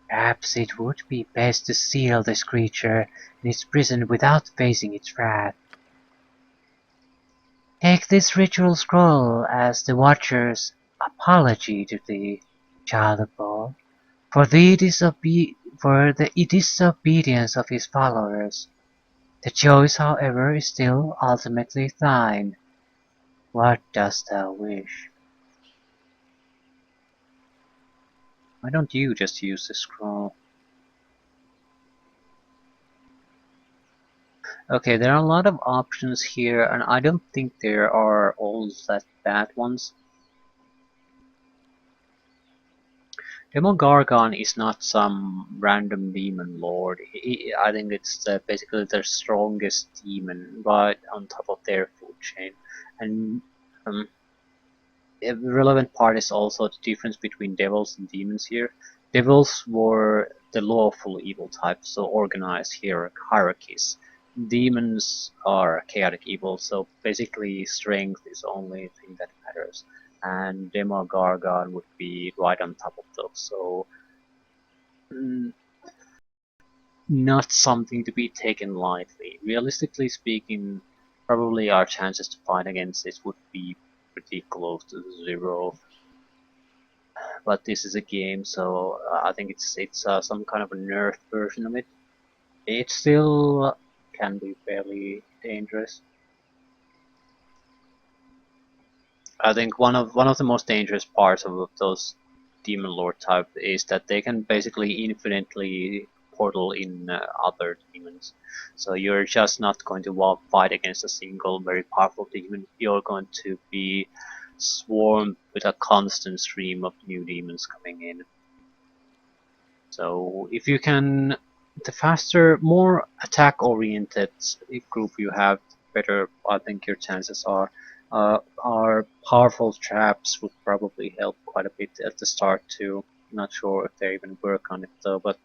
Perhaps it would be best to seal this creature in its prison without facing its wrath. Take this ritual scroll as the Watcher's apology to thee, child of Baal, for the disobedience of his followers. The choice, however, is still ultimately thine. What dost thou wish? Why don't you just use the scroll? Okay, there are a lot of options here, and I don't think there are all that bad ones. Demogorgon is not some random demon lord. I think it's basically the strongest demon right on top of their food chain. And a relevant part is also the difference between devils and demons here. Devils were the lawful evil type, so organized hierarchies. Demons are chaotic evil, so basically strength is the only thing that matters. And Demogorgon would be right on top of those, so not something to be taken lightly. Realistically speaking, probably our chances to fight against this would be pretty close to zero. But this is a game, so I think it's some kind of a nerfed version of it. It still can be fairly dangerous. I think one of the most dangerous parts of those demon lord type is that they can basically infinitely portal in other demons. So you're just not going to fight against a single very powerful demon. You're going to be swarmed with a constant stream of new demons coming in. So if you can, the faster, more attack-oriented group you have, the better I think your chances are. Our powerful traps would probably help quite a bit at the start too. Not sure if they even work on it though, but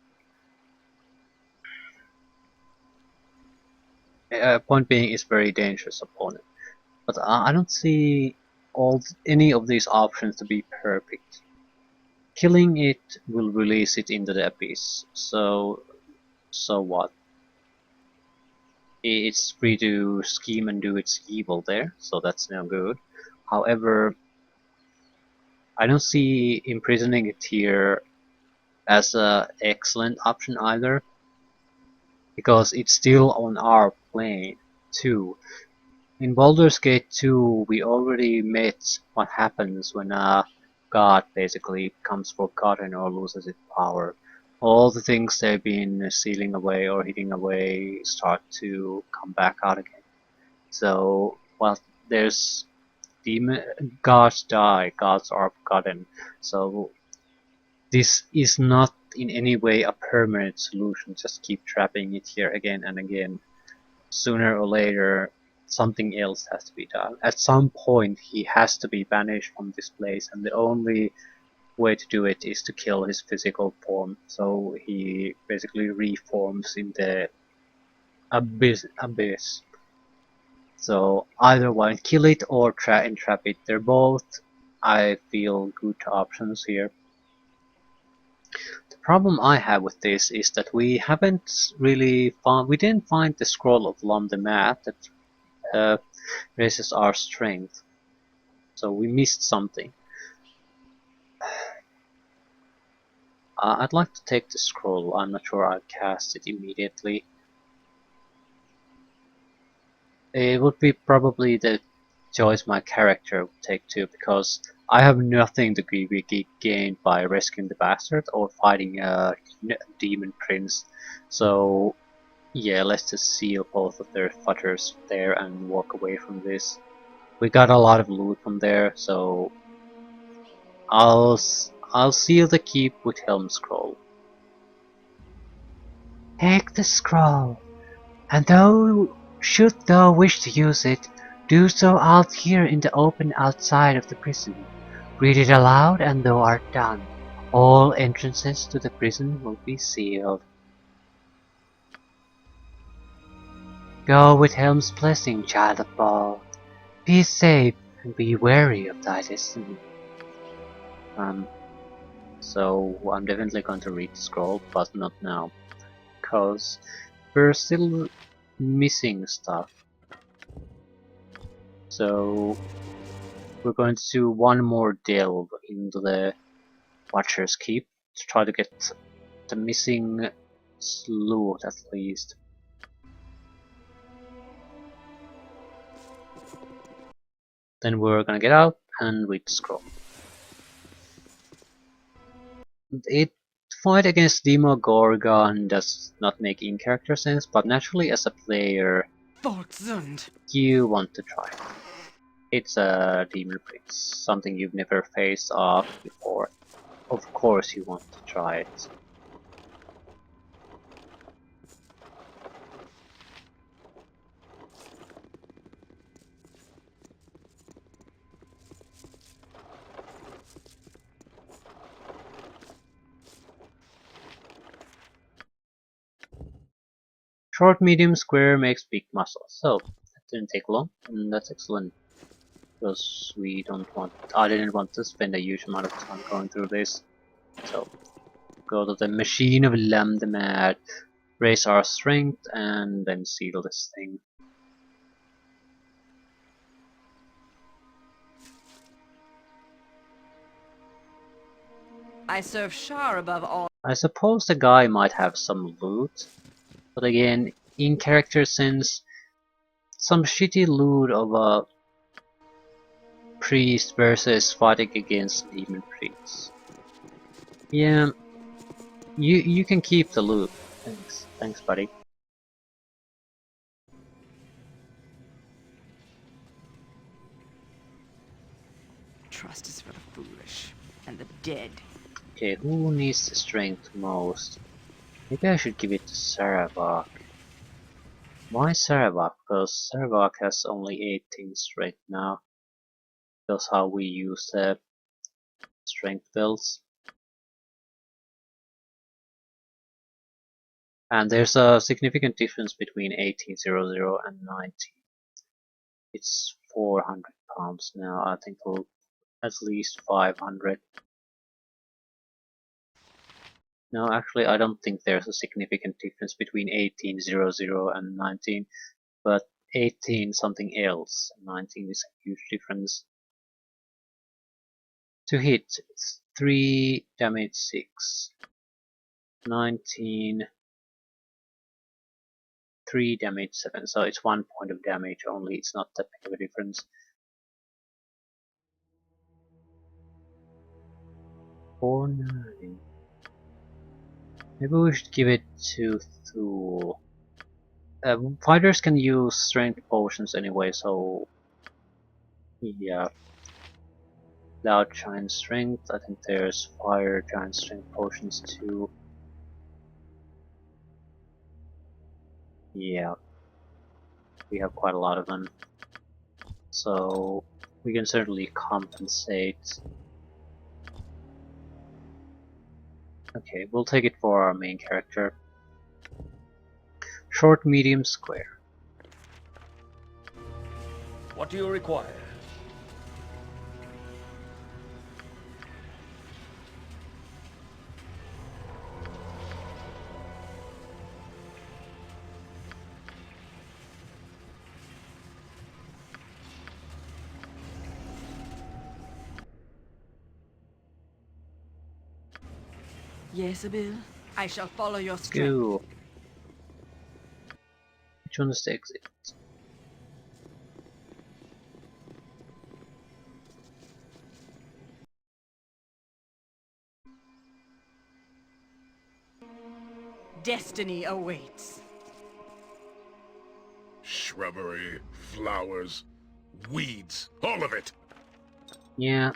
point being, it's very dangerous opponent. But I don't see any of these options to be perfect. Killing it will release it into the abyss. So what? It's free to scheme and do its evil there, so that's no good. However, I don't see imprisoning it here as an excellent option either, because it's still on our plane too. In Baldur's Gate 2, we already met what happens when a god basically becomes forgotten or loses its power. All the things they've been sealing away or hiding away start to come back out again. So, well, there's gods die, gods are forgotten. So this is not in any way a permanent solution. Just keep trapping it here again and again. Sooner or later, something else has to be done. At some point, he has to be banished from this place, and the only way to do it is to kill his physical form. So he basically reforms in the abyss. So either one, kill it or entrap it. They're both, I feel, good options here. The problem I have with this is that we didn't find the scroll of Lom-de-Math that raises our strength. So we missed something. I'd like to take the scroll. I'm not sure I'll cast it immediately. It would be probably the choice my character would take too, because I have nothing to be gained by rescuing the bastard or fighting a demon prince. So yeah, let's just seal both of their futters there and walk away from this. We got a lot of loot from there, so I'll seal the keep with Helm Scroll. Take the scroll, and should thou wish to use it, do so out here in the open outside of the prison. Read it aloud, and thou art done. All entrances to the prison will be sealed. Go with Helm's blessing, child of Baal. Be safe, and be wary of thy destiny. So I'm definitely going to read the scroll, but not now, because we're still missing stuff. So we're going to do one more delve into the Watcher's Keep to try to get the missing loot at least. Then we're gonna get out and read the scroll. It fight against Demogorgon does not make in-character sense, but naturally as a player Volksund. You want to try it. It's a demon prince, something you've never faced off before. Of course you want to try it. Short, medium, square makes big muscles. So that didn't take long, and that's excellent. Because I didn't want to spend a huge amount of time going through this. So go to the machine of Lamdemat, raise our strength, and then seal this thing. I serve Shar above all. I suppose the guy might have some loot, but again, in character sense, some shitty loot of a priest versus fighting against demon priests. Yeah, you can keep the loot. Thanks, buddy. Trust is for the foolish and the dead. Okay, who needs the strength most? Maybe I should give it to Saravak. Why Saravak? Because Saravak has only 18 strength now. That's how we use the strength builds. And there's a significant difference between 1800 and 19. It's 400 pounds now. I think at least 500. No, actually, I don't think there's a significant difference between 1800 and 19, but 18 something else. 19 is a huge difference. To hit, it's 3 damage 6. 19 3 damage 7, so it's 1 point of damage only, it's not that big of a difference. 4-9. Maybe we should give it to Thule. Fighters can use strength potions anyway, so yeah. Cloud Giant Strength, I think there's Fire Giant Strength potions too. Yeah, we have quite a lot of them. So we can certainly compensate. Okay, we'll take it for our main character. Short, medium, square. What do you require? Yes, Abil. I shall follow your strength. Go. Which one is the exit? Destiny awaits. Shrubbery, flowers, weeds, all of it. Yeah.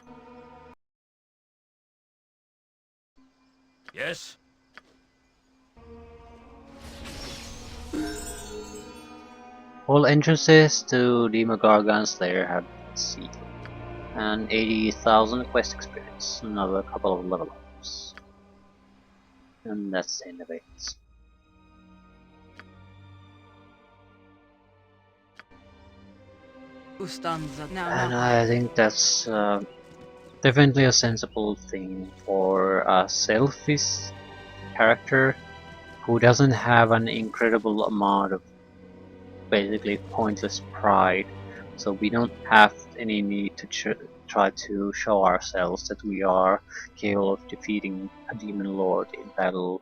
Yes? All entrances to Gargan's lair have been sealed. And 80,000 quest experience, another couple of level ups. And that's the end of it. Ustanza. And I think that's definitely a sensible thing for a selfish character who doesn't have an incredible amount of basically pointless pride. So we don't have any need to try to show ourselves that we are capable of defeating a demon lord in battle.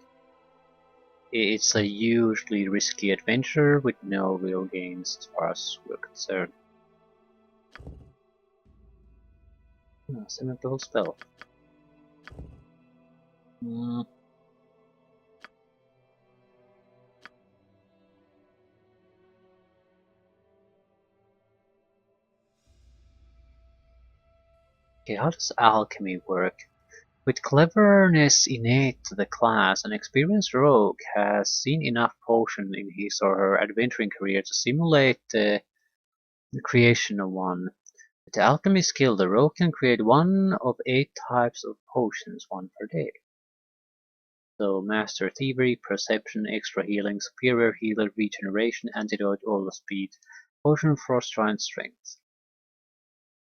It's a hugely risky adventure with no real gains as far as we're concerned. 7th level spell. Okay, how does alchemy work? With cleverness innate to the class, an experienced rogue has seen enough potion in his or her adventuring career to simulate the creation of one. With the alchemy skill, the rogue can create one of 8 types of potions, one per day. So, Master Thievery, Perception, Extra Healing, Superior Healer, Regeneration, Antidote, All Speed, Potion of Frost, and Strength.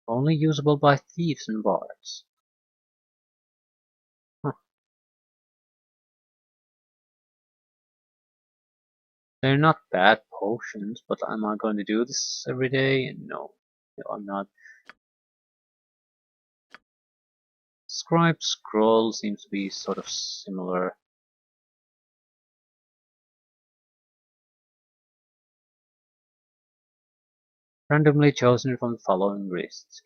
Only usable by thieves and bards. Huh. They're not bad potions, but am I going to do this every day? No, I'm not. Scribe Scroll seems to be sort of similar. Randomly chosen from the following list.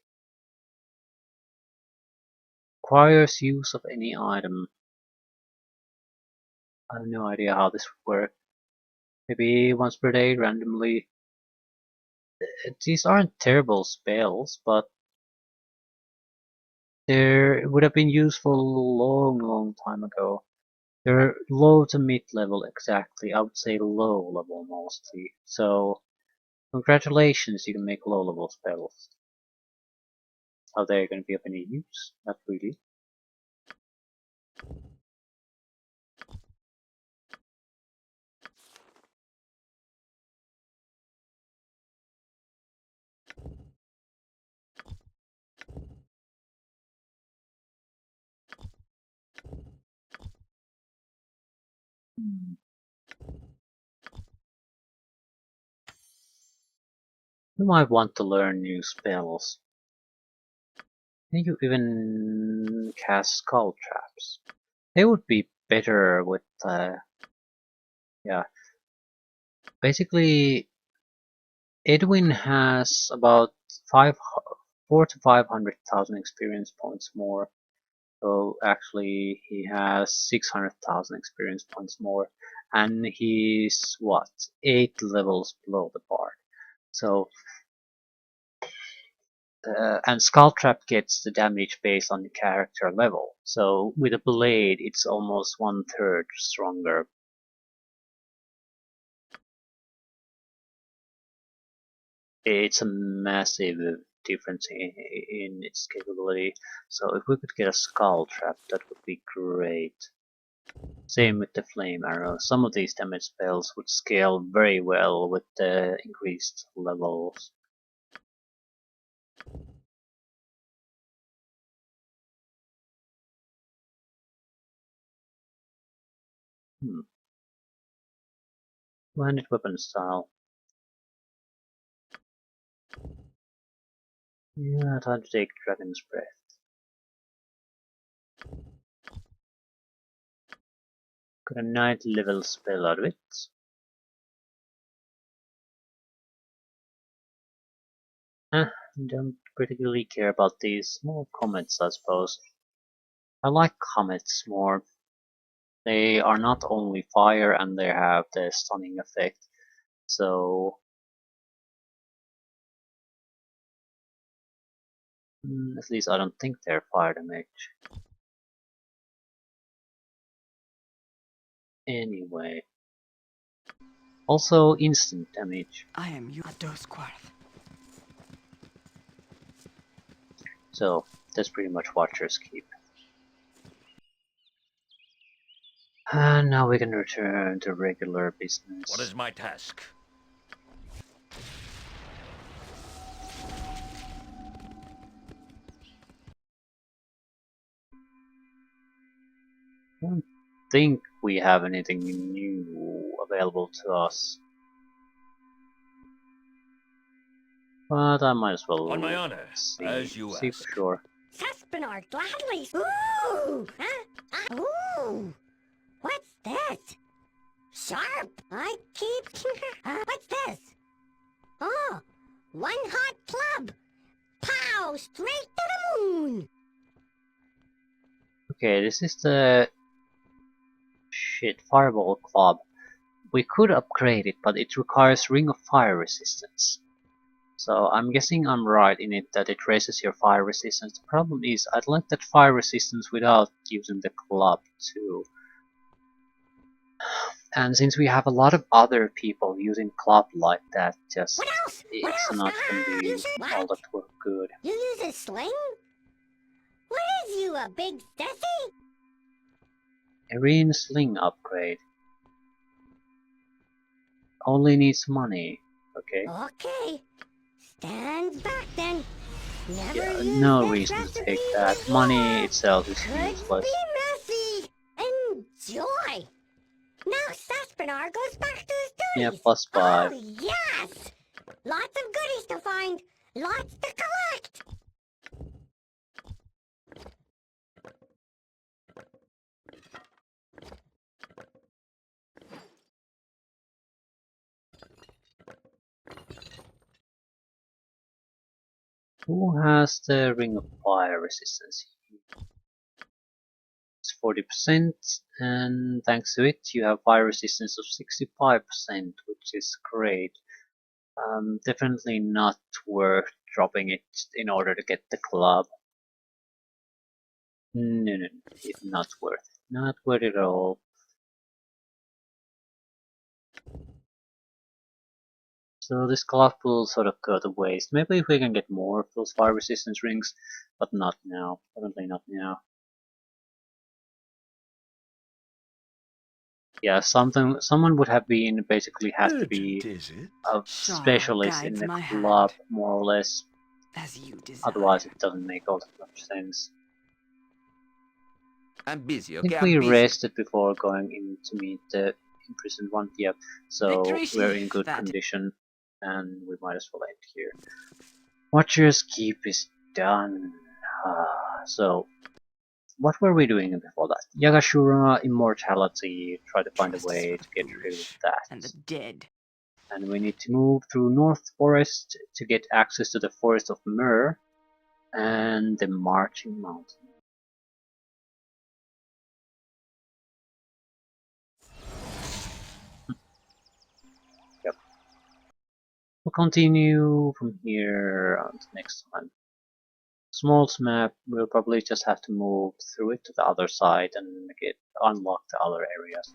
Requires use of any item. I have no idea how this would work. Maybe once per day, randomly. These aren't terrible spells, but they would have been useful a long time ago. They're low to mid level exactly. I would say low level mostly. So congratulations, you can make low level spells. Are they going to be of any use? Not really. You might want to learn new spells. Can you even cast skull traps? They would be better with yeah. Basically, Edwin has about 4 to 500,000 experience points more. So actually, he has 600,000 experience points more, and he's what 8 levels below the bar. So and Skull Trap gets the damage based on the character level. So with a blade, it's almost 1/3 stronger. It's a massive difference in its capability. So if we could get a Skull Trap, that would be great. Same with the Flame Arrow. Some of these damage spells would scale very well with the increased levels. One-handed weapon style. Yeah, time to take Dragon's Breath. Got a 9th level spell out of it. Don't particularly care about these small comets, I suppose. I like comets more. They are not only fire and they have the stunning effect. So at least I don't think they're fire damage. Anyway. Also instant damage. I am you, Dosquarth. So that's pretty much Watcher's Keep. And now we can return to regular business. What is my task? I don't think we have anything new available to us. But I might as well On my honor, as you see for ask. sure. Suspinor gladly. Ooh! Ooh! What's this? Sharp! I keep... what's this? Oh! One hot club! Pow! Straight to the moon! Okay, this is the... Shit, Fireball Club. We could upgrade it, but it requires Ring of Fire resistance. So I'm guessing I'm right in it that it raises your fire resistance. The problem is I'd like that fire resistance without using the club too. And since we have a lot of other people using club like that, just What else? What it's else? not gonna You be said all what? that well good. You use a sling? What is you, a big sissy? Arena sling upgrade. Only needs money. Okay. Okay. Stand back then. Never Yeah, use no this reason to recipe take that. Money before. itself is Could useless. be messy. Enjoy. Now Saspinar goes back to his Yeah, duties. +5. Oh, yes. Lots of goodies to find. Lots to collect. Who has the Ring of Fire resistance? It's 40%, and thanks to it you have fire resistance of 65%, which is great. Definitely not worth dropping it in order to get the club. No, it's not worth it. Not worth it at all. So this club will sort of go to waste. Maybe if we can get more of those fire resistance rings, but not now. Definitely not now. Yeah, someone would have been basically have to be Urgent, is it? a Shar specialist in guides the my club, hand, more or less. as you desire. Otherwise, it doesn't make all that much sense. I'm busy, I okay? think I'm we busy. rested before going in to meet the imprisoned one. Yep. So Victory we're in Sheath, good that condition, and we might as well end here. Watcher's Keep is done. So what were we doing before that? Yagashura Immortality. Try to find a justice way for to the get rid of foolish and the that. dead. And we need to move through North Forest to get access to the Forest of Myrrh and the Marching Mountain. Yep. We'll continue from here until next time. Smalls map, we'll probably just have to move through it to the other side and unlock the other areas.